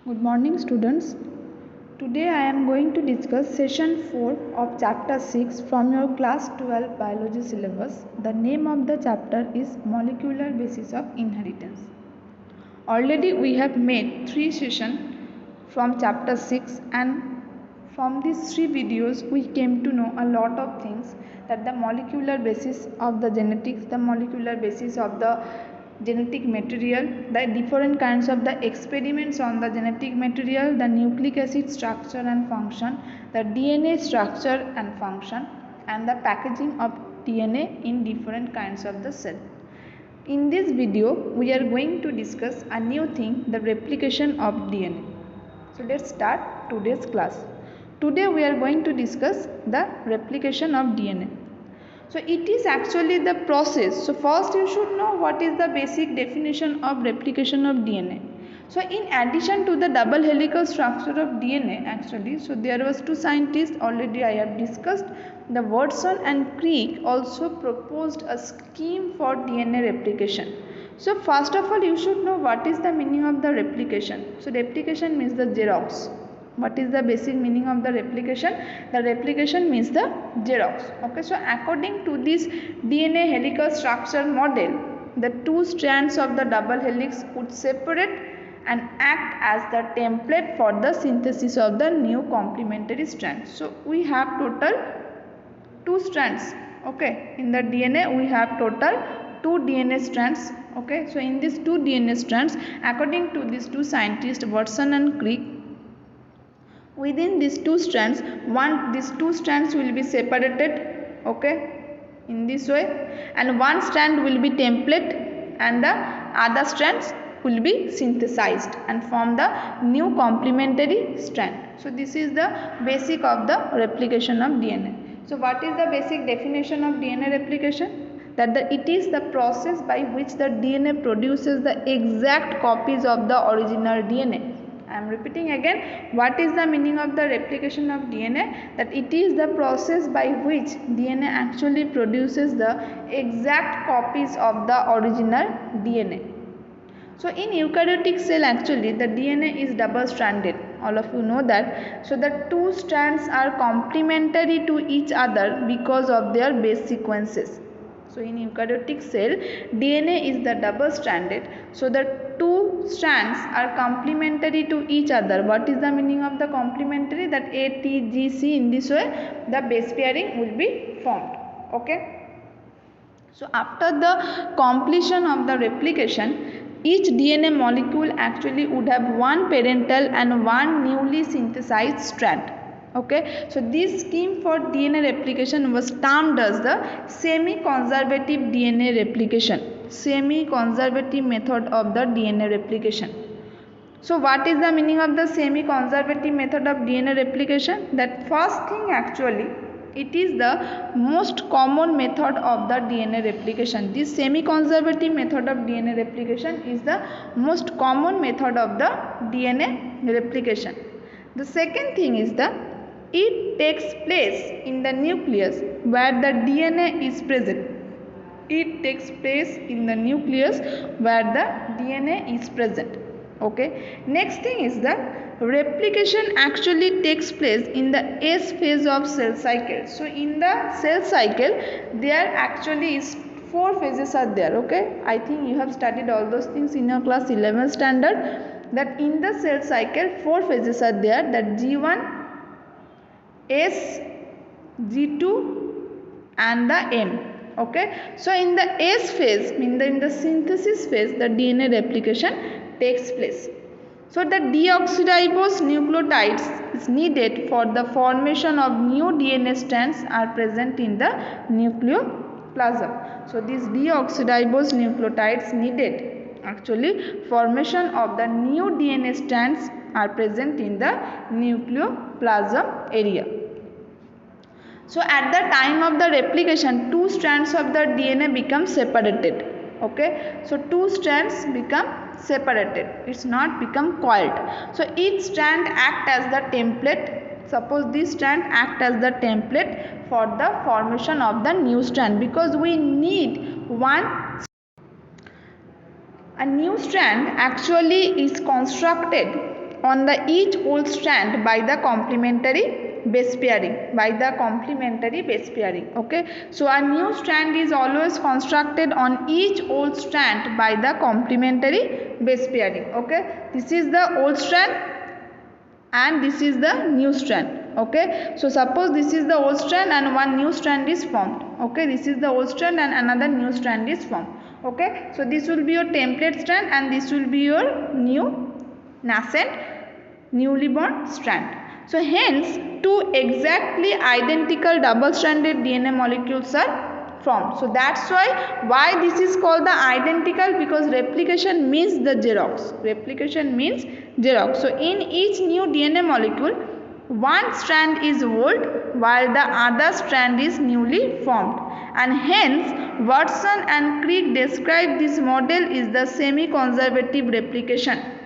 Good morning, students. Today I am going to discuss session 4 of chapter 6 from your class 12 biology syllabus. The name of the chapter is Molecular Basis of Inheritance. Already we have made 3 sessions from chapter 6, and from these 3 videos we came to know a lot of things, that the molecular basis of the genetics, the molecular basis of the genetic material, the different kinds of the experiments on the genetic material, the nucleic acid structure and function, the DNA structure and function, and the packaging of DNA in different kinds of the cell. In this video, we are going to discuss a new thing, the replication of DNA. So let's start today's class. Today we are going to discuss the replication of DNA. So it is actually the process. So first you should know what is the basic definition of replication of DNA. So in addition to the double helical structure of DNA actually, so there was 2 scientists already I have discussed. The Watson and Crick also proposed a scheme for DNA replication. So first of all you should know what is the meaning of the replication. So replication means the Xerox. What is the basic meaning of the replication? The replication means the Xerox. Okay, so according to this DNA helical structure model, the 2 strands of the double helix would separate and act as the template for the synthesis of the new complementary strands. So we have total 2 strands. Okay, in the DNA we have total 2 DNA strands. Okay, so in these 2 DNA strands, according to these 2 scientists, Watson and Crick, within these 2 strands, these 2 strands will be separated, okay, in this way, and one strand will be template and the other strands will be synthesized and form the new complementary strand. So this is the basic of the replication of DNA. So what is the basic definition of DNA replication? That it is the process by which the DNA produces the exact copies of the original DNA. I am repeating again, what is the meaning of the replication of DNA? That it is the process by which DNA actually produces the exact copies of the original DNA. So in eukaryotic cell actually the DNA is double stranded. All of you know that. So the 2 strands are complementary to each other because of their base sequences. So in eukaryotic cell, DNA is the double stranded. So the 2 strands are complementary to each other. What is the meaning of the complementary? That A, T, G, C, in this way the base pairing will be formed. Okay. So after the completion of the replication, each DNA molecule actually would have one parental and one newly synthesized strand. Okay, so this scheme for DNA replication was termed as the semi-conservative DNA replication. Semi-conservative method of the DNA replication. So what is the meaning of the semi-conservative method of DNA replication? That first thing actually, it is the most common method of the DNA replication. This semi-conservative method of DNA replication is the most common method of the DNA replication. The second thing is it takes place in the nucleus where the DNA is present. It takes place in the nucleus where the DNA is present. Okay. Next thing is replication actually takes place in the S phase of cell cycle. So in the cell cycle there actually is 4 phases are there. Okay, I think you have studied all those things in your class 11 standard, that in the cell cycle 4 phases are there, that G1, S, G2 and the M. Okay, so in the S phase, in the synthesis phase, the DNA replication takes place. So the deoxyribose nucleotides is needed for the formation of new DNA strands are present in the nucleoplasm. So these deoxyribose nucleotides needed actually formation of the new DNA strands are present in the nucleoplasm area. So at the time of the replication, 2 strands of the DNA become separated. Okay, so 2 strands become separated. It's not become coiled. So each strand act as the template. Suppose this strand act as the template for the formation of the new strand, because we need a new strand actually is constructed on the each old strand by the complementary base pairing, okay. So a new strand is always constructed on each old strand by the complementary base pairing, okay. This is the old strand and this is the new strand, okay. So suppose this is the old strand and one new strand is formed, okay. This is the old strand and another new strand is formed, okay. So this will be your template strand and this will be your new nascent newly born strand. So hence two exactly identical double stranded DNA molecules are formed. So that's why this is called the identical, because replication means the Xerox. So in each new DNA molecule, one strand is old while the other strand is newly formed, and hence Watson and Crick describe this model is the semi-conservative replication.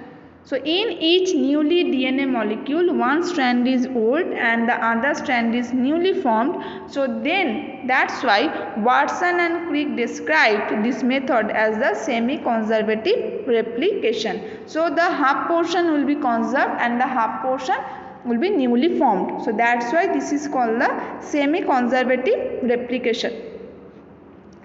So in each newly DNA molecule, one strand is old and the other strand is newly formed. So then that's why Watson and Crick described this method as the semi-conservative replication. So the half portion will be conserved and the half portion will be newly formed. So that's why this is called the semi-conservative replication.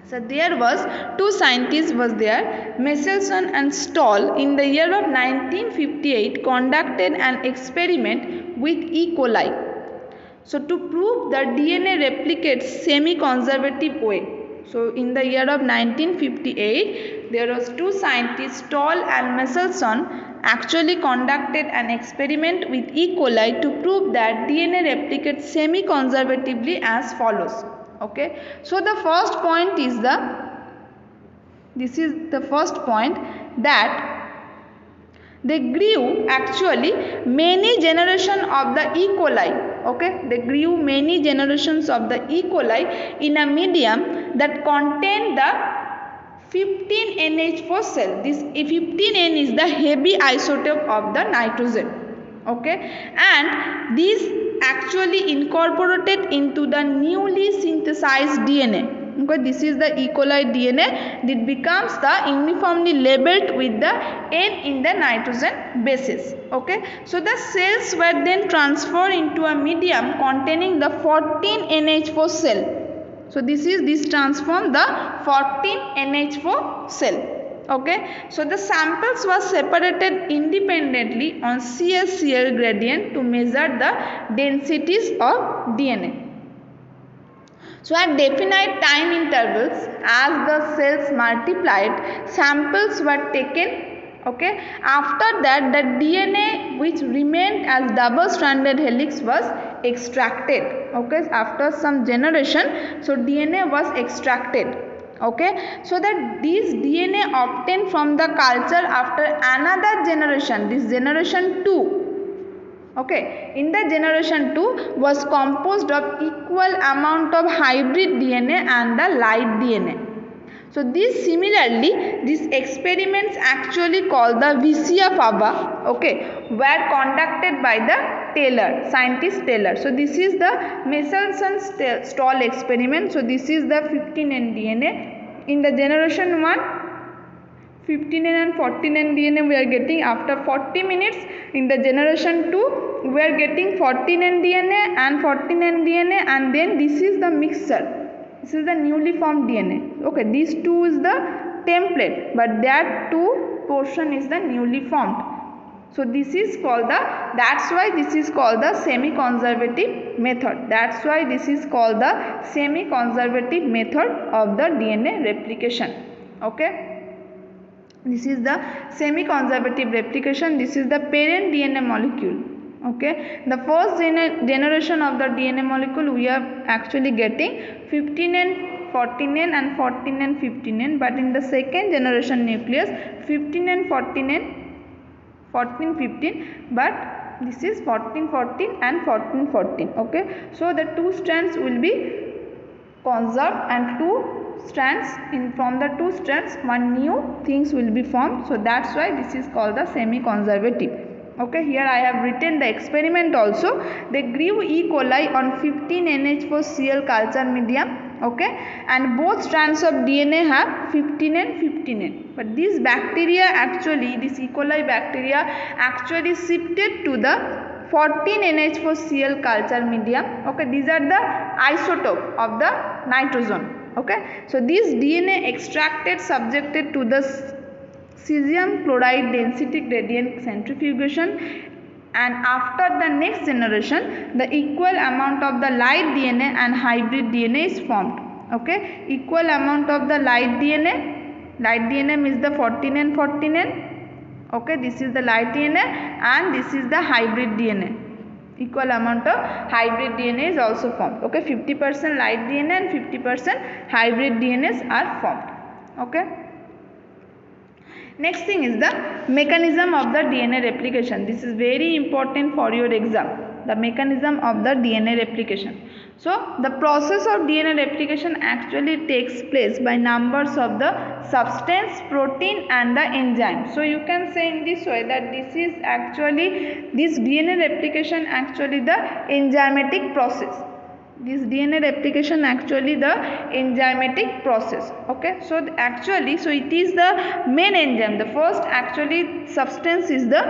So there was two scientists was there, Michelson and Stoll, in the year of 1958 conducted an experiment with E. coli. So to prove that DNA replicates semi-conservative way. So in the year of 1958 there was two scientists, Stoll and Michelson, actually conducted an experiment with E. coli to prove that DNA replicates semi-conservatively as follows. Okay, so the first point is that they grew actually many generations of the E. coli. Okay, they grew many generations of the E. coli in a medium that contained the 15NH4 cell. This 15N is the heavy isotope of the nitrogen. Okay, and these actually incorporated into the newly synthesized DNA. Okay, this is the E. coli DNA. It becomes the uniformly labeled with the N in the nitrogen bases. Okay, so the cells were then transferred into a medium containing the 14NH4 cell. So this transformed the 14NH4 cell. Okay, so the samples were separated independently on CSCL gradient to measure the densities of DNA. So at definite time intervals, as the cells multiplied, samples were taken. Okay, after that the DNA which remained as double stranded helix was extracted. Okay, after some generation, so DNA was extracted. Okay, so that this DNA obtained from the culture after another generation, this generation 2, okay, in the generation 2 was composed of equal amount of hybrid DNA and the light DNA. So this similarly, these experiments actually called the Vicia fava, okay, were conducted by the scientist Taylor. So this is the Michelson-Stoll experiment. So this is the 15N DNA. In the generation 1, 15N and 14N DNA we are getting after 40 minutes. In the generation 2, we are getting 14N DNA and 14N DNA, and then this is the mixture. This is the newly formed DNA. Okay, these two is the template, but that two portion is the newly formed. So this is called that's why this is called the semi-conservative method. That's why this is called the semi-conservative method of the DNA replication. Okay, this is the semi-conservative replication. This is the parent DNA molecule. Okay, the first generation of the DNA molecule we are actually getting 15N, 14N and 14N, 15N, but in the second generation nucleus 15N, 14N, 14, 15, but this is 14, 14 and 14, 14. Okay, so the two strands will be conserved and from the two strands one new things will be formed. So that's why this is called the semi-conservative. Okay, here I have written the experiment also. They grew E. coli on 15NH4 Cl culture medium. okay, and both strands of DNA have 15N 15N, but this bacteria actually, this E. coli bacteria actually shifted to the 14NH4Cl culture medium. Okay, these are the isotope of the nitrogen. Okay, so this DNA extracted subjected to the cesium chloride density gradient centrifugation, and after the next generation the equal amount of the light DNA and hybrid DNA is formed. Okay, equal amount of the light DNA means the 14N 14N. okay, this is the light DNA and this is the hybrid DNA. Equal amount of hybrid DNA is also formed. Okay, 50% light DNA and 50% hybrid DNAs are formed. Okay. Next thing is the mechanism of the DNA replication. This is very important for your exam. The mechanism of the DNA replication. So the process of DNA replication actually takes place by numbers of the substance, protein and the enzyme. So you can say in this way that this DNA replication actually the enzymatic process. This DNA replication actually the enzymatic process. Okay, so it is the main enzyme. The first actually substance is the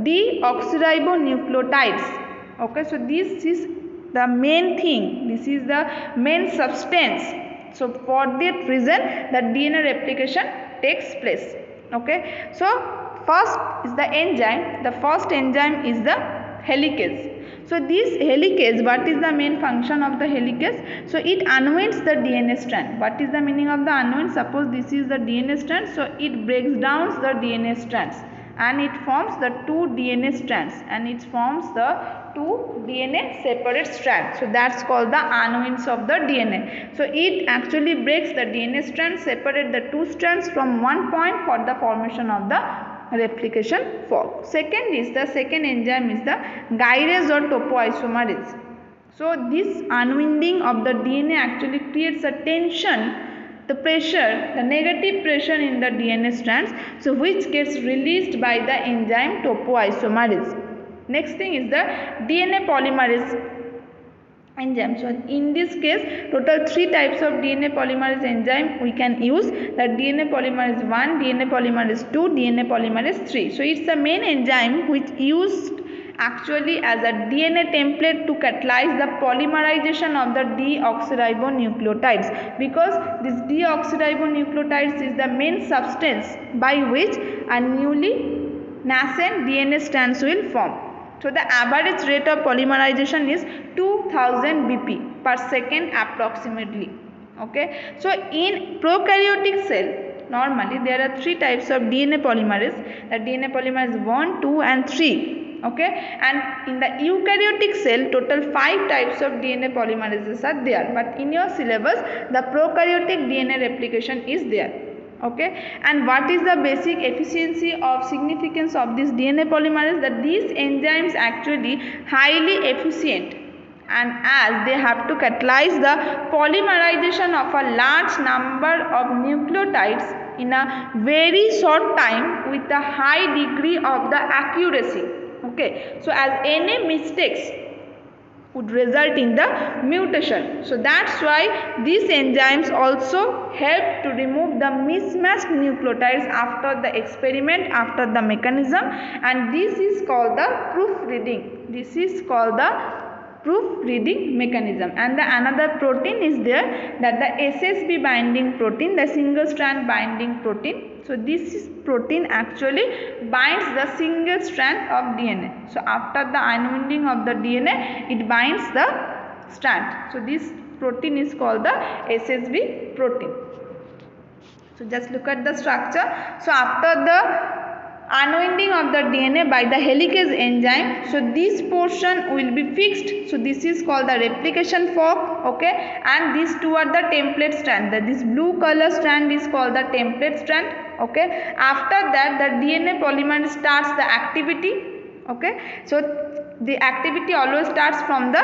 deoxyribonucleotides. Okay, so this is the main thing, this is the main substance. So for that reason the DNA replication takes place. Okay, so first is the enzyme. The first enzyme is the helicase. So this helicase, what is the main function of the helicase? So it unwinds the DNA strand. What is the meaning of the unwind? Suppose this is the DNA strand, so it breaks down the DNA strands and it forms the two DNA strands and it forms the two DNA separate strands. So that's called the unwinds of the DNA. So it actually breaks the DNA strands, separate the two strands from one point for the formation of the replication fork. Second enzyme is the gyrase or topoisomerase. So this unwinding of the DNA actually creates a tension, the pressure, the negative pressure in the DNA strands, so which gets released by the enzyme topoisomerase. Next thing is the DNA polymerase enzyme. So in this case total 3 types of DNA polymerase enzyme we can use, the DNA polymerase 1, DNA polymerase 2, DNA polymerase 3. So it's the main enzyme which used actually as a DNA template to catalyze the polymerization of the deoxyribonucleotides, because this deoxyribonucleotides is the main substance by which a newly nascent DNA strands will form. So the average rate of polymerization is 2000 bp per second approximately. Okay, so in prokaryotic cell normally there are 3 types of DNA polymerase, the DNA polymerase 1, 2 and 3. Okay, and in the eukaryotic cell total 5 types of DNA polymerases are there, but in your syllabus the prokaryotic DNA replication is there. Okay, and what is the basic efficiency of significance of this DNA polymerase? That these enzymes actually highly efficient, and as they have to catalyze the polymerization of a large number of nucleotides in a very short time with a high degree of the accuracy. Okay, so as any mistakes would result in the mutation. So that's why these enzymes also help to remove the mismatched nucleotides after the experiment, after the mechanism, and this is called the proofreading. This is called the proofreading mechanism. And the another protein is there, that the SSB binding protein, the single strand binding protein. So this protein actually binds the single strand of DNA. So after the unwinding of the DNA, it binds the strand. So this protein is called the SSB protein. So just look at the structure. So after the unwinding of the DNA by the helicase enzyme, so this portion will be fixed. So this is called the replication fork. Okay, and these two are the template strand. This blue color strand is called the template strand. Okay, after that the DNA polymerase starts the activity. Okay, so the activity always starts from the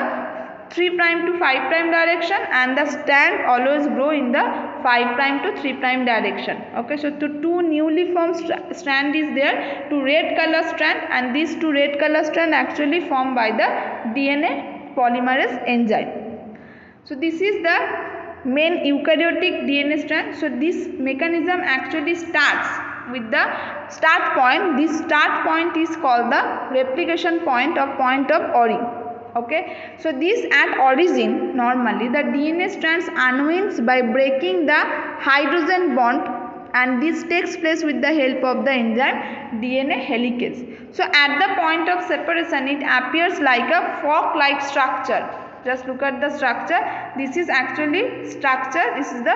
3' to 5' direction, and the strand always grow in the 5' to 3' direction. Okay, so two newly formed strand is there, 2 red color strand, and these 2 red color strand actually formed by the DNA polymerase enzyme. So this is the main eukaryotic DNA strand. So this mechanism actually starts with the start point. This start point is called the replication point of ori. Okay, so this at origin normally the DNA strands unwinds by breaking the hydrogen bond, and this takes place with the help of the enzyme DNA helicase. So at the point of separation it appears like a fork like structure. Just look at the structure. This is actually structure. This is the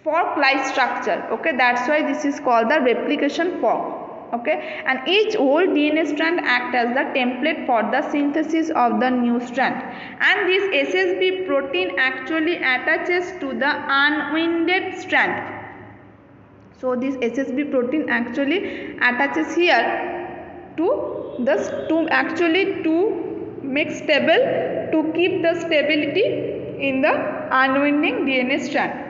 fork like structure. Okay, that's why this is called the replication fork. Okay, and each old DNA strand acts as the template for the synthesis of the new strand, and this SSB protein actually attaches to the unwinded strand. So this SSB protein actually attaches here to this to make stable, to keep the stability in the unwinding DNA strand.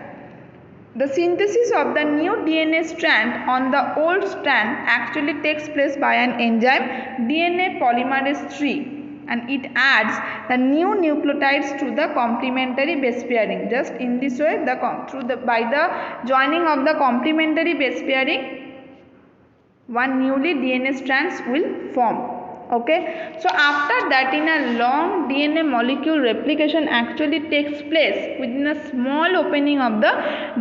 The synthesis of the new DNA strand on the old strand actually takes place by an enzyme DNA polymerase III, and it adds the new nucleotides to the complementary base pairing. Just in this way, by the joining of the complementary base pairing, one newly DNA strands will form. Okay, so after that, in a long DNA molecule, replication actually takes place within a small opening of the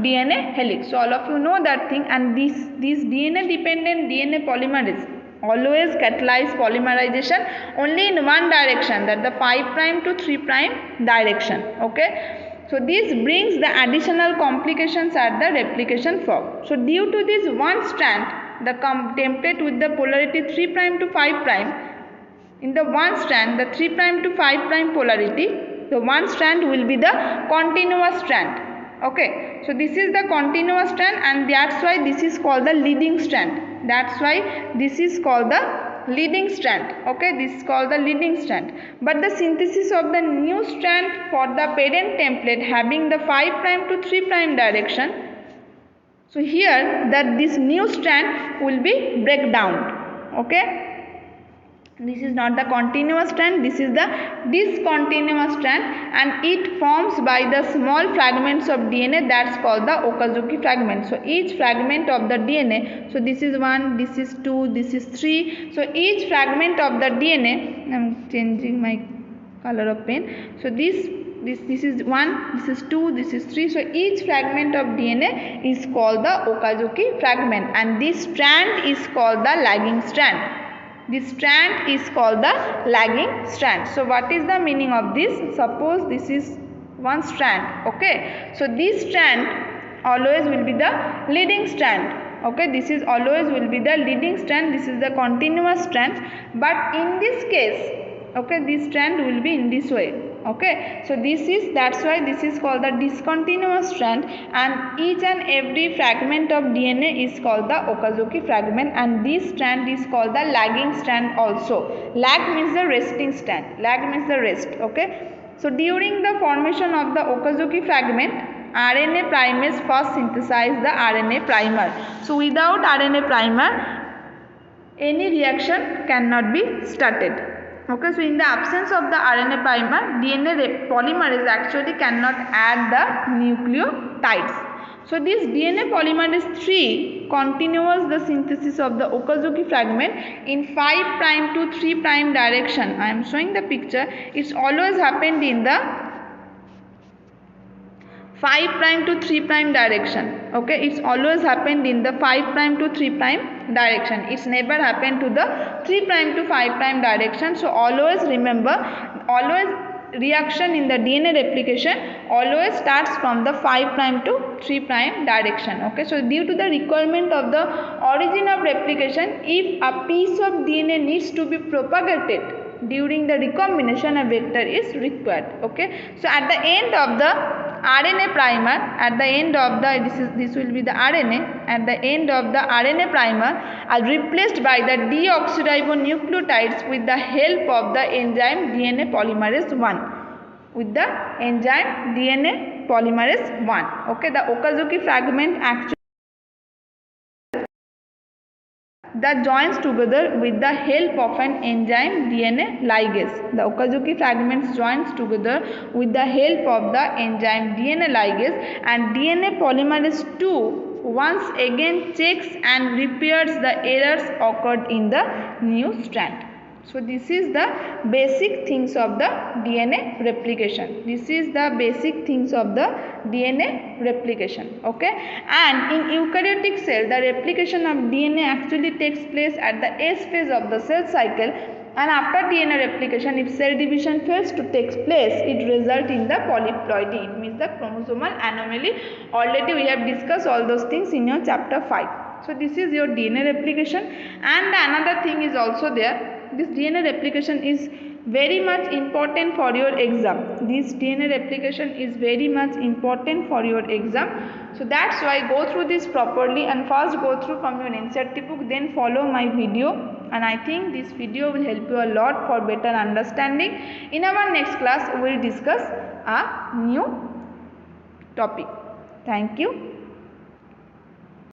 DNA helix. So all of you know that thing, and this DNA dependent DNA polymerase always catalyze polymerization only in one direction, that the 5' to 3' direction. Okay, so this brings the additional complications at the replication fork. So due to this one strand, the template with the polarity 3' to 5', in the one strand, the 3' to 5' polarity, the one strand will be the continuous strand. Okay, so this is the continuous strand, and that's why this is called the leading strand. That's why this is called the leading strand. Okay, this is called the leading strand. But the synthesis of the new strand for the parent template having the 5' to 3' direction, so here that this new strand will be break down. Okay, this is not the continuous strand, this is the discontinuous strand, and it forms by the small fragments of DNA, that's called the Okazuki fragment. So each fragment of the DNA, so this is 1, this is 2, this is 3, so each fragment of the DNA, I am changing my color of pen, so this is 1, this is 2, this is 3, so each fragment of DNA is called the Okazuki fragment, and this strand is called the lagging strand. This strand is called the lagging strand. So what is the meaning of this? Suppose this is one strand. Okay, so this strand always will be the leading strand. Okay, this is always will be the leading strand, this is the continuous strand, but in this case, okay, this strand will be in this way. Okay, so that's why this is called the discontinuous strand, and each and every fragment of DNA is called the Okazuki fragment, and this strand is called the lagging strand also. Lag means the resting strand, lag means the rest. Okay, so during the formation of the Okazuki fragment, RNA primase first synthesize the RNA primer. So without RNA primer, any reaction cannot be started. Okay, so in the absence of the RNA primer, DNA polymerase actually cannot add the nucleotides. So this DNA polymerase III continues the synthesis of the Okazuki fragment in 5' to 3' direction. I am showing the picture. It's always happened in the 5' to 3' direction. Okay, it's always happened in the 5' to 3' direction. It's never happened to the 3' to 5' direction. So always remember, always reaction in the DNA replication always starts from the 5' to 3' direction. Okay, so due to the requirement of the origin of replication, if a piece of DNA needs to be propagated during the recombination, a vector is required. Okay, so at the end of the RNA primer, at the end of the this will be the RNA, at the end of the RNA primer are replaced by the deoxyribonucleotides with the help of the enzyme DNA polymerase 1, with the enzyme DNA polymerase 1. Okay, the Okazuki fragment actually that joins together with the help of an enzyme DNA ligase. The Okazuki fragments joins together with the help of the enzyme DNA ligase, and DNA polymerase II once again checks and repairs the errors occurred in the new strand. So this is the basic things of the DNA replication. This is the basic things of the DNA replication. Okay. And in eukaryotic cell, the replication of DNA actually takes place at the S phase of the cell cycle. And after DNA replication, if cell division fails to take place, it results in the polyploidy. It means the chromosomal anomaly. Already we have discussed all those things in your chapter 5. So this is your DNA replication. And another thing is also there. This DNA replication is very much important for your exam. This DNA replication is very much important for your exam. So that's why go through this properly, and first go through from your NCERT book, then follow my video, and I think this video will help you a lot for better understanding. In our next class we will discuss a new topic. Thank you.